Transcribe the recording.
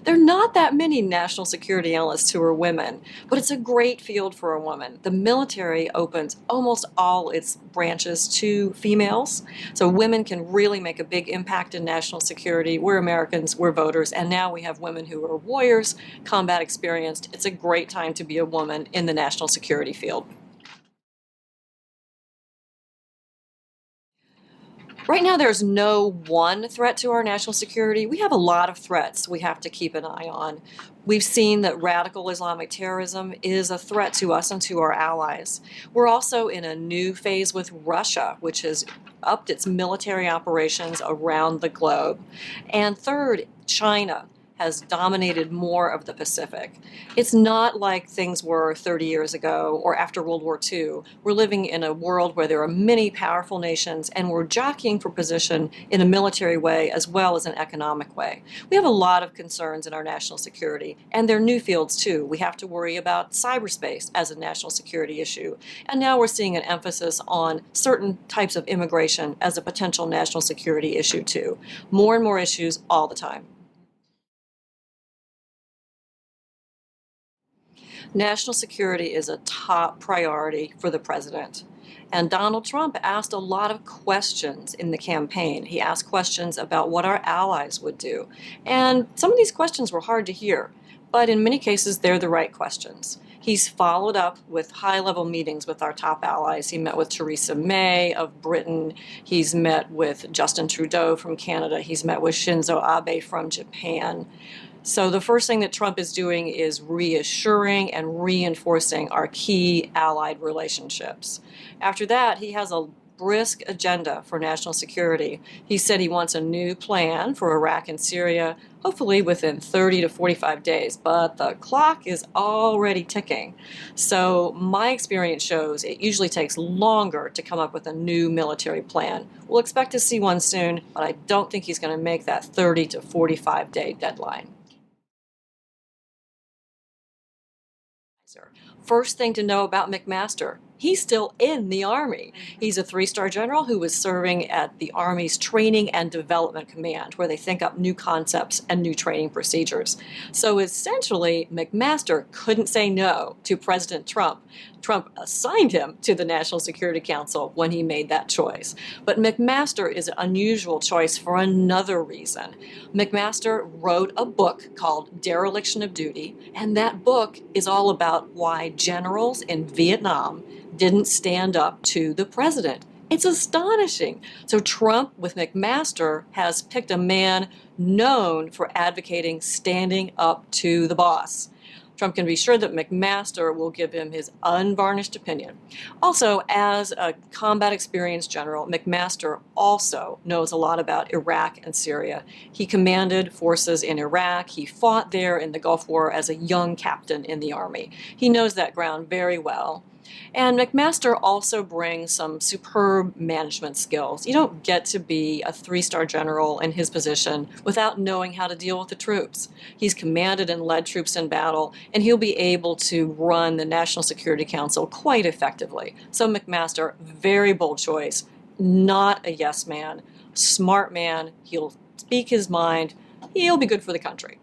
There are not that many national security analysts who are women, but it's a great field for a woman. The military opens almost all its branches to females, so women can really make a big impact in national security. We're Americans, we're voters, and now we have women who are warriors, combat experienced. It's a great time to be a woman in the national security field. Right now, there's no one threat to our national security. We have a lot of threats we have to keep an eye on. We've seen that radical Islamic terrorism is a threat to us and to our allies. We're also in a new phase with Russia, which has upped its military operations around the globe. And third, China has dominated more of the Pacific. It's not like things were 30 years ago or after World War II. We're living in a world where there are many powerful nations, and we're jockeying for position in a military way as well as an economic way. We have a lot of concerns in our national security, and there are new fields too. We have to worry about cyberspace as a national security issue, and now we're seeing an emphasis on certain types of immigration as a potential national security issue too. More and more issues all the time. National security is a top priority for the president. And Donald Trump asked a lot of questions in the campaign. He asked questions about what our allies would do. And some of these questions were hard to hear, but in many cases, they're the right questions. He's followed up with high-level meetings with our top allies. He met with Theresa May of Britain. He's met with Justin Trudeau from Canada. He's met with Shinzo Abe from Japan. So the first thing that Trump is doing is reassuring and reinforcing our key allied relationships. After that, he has a brisk agenda for national security. He said he wants a new plan for Iraq and Syria, hopefully within 30 to 45 days, but the clock is already ticking. So my experience shows it usually takes longer to come up with a new military plan. We'll expect to see one soon, but I don't think he's going to make that 30 to 45 day deadline. First thing to know about McMaster, he's still in the Army. He's a 3-star general who was serving at the Army's Training and Development Command, where they think up new concepts and new training procedures. So essentially, McMaster couldn't say no to President Trump. Trump assigned him to the National Security Council when he made that choice. But McMaster is an unusual choice for another reason. McMaster wrote a book called Dereliction of Duty, and that book is all about why generals in Vietnam didn't stand up to the president. It's astonishing. So Trump, with McMaster, has picked a man known for advocating standing up to the boss. Trump can be sure that McMaster will give him his unvarnished opinion. Also, as a combat experienced general, McMaster also knows a lot about Iraq and Syria. He commanded forces in Iraq. He fought there in the Gulf War as a young captain in the Army. He knows that ground very well. And McMaster also brings some superb management skills. You don't get to be a 3-star general in his position without knowing how to deal with the troops. He's commanded and led troops in battle, and he'll be able to run the National Security Council quite effectively. So McMaster, very bold choice, not a yes man, smart man. He'll speak his mind. He'll be good for the country.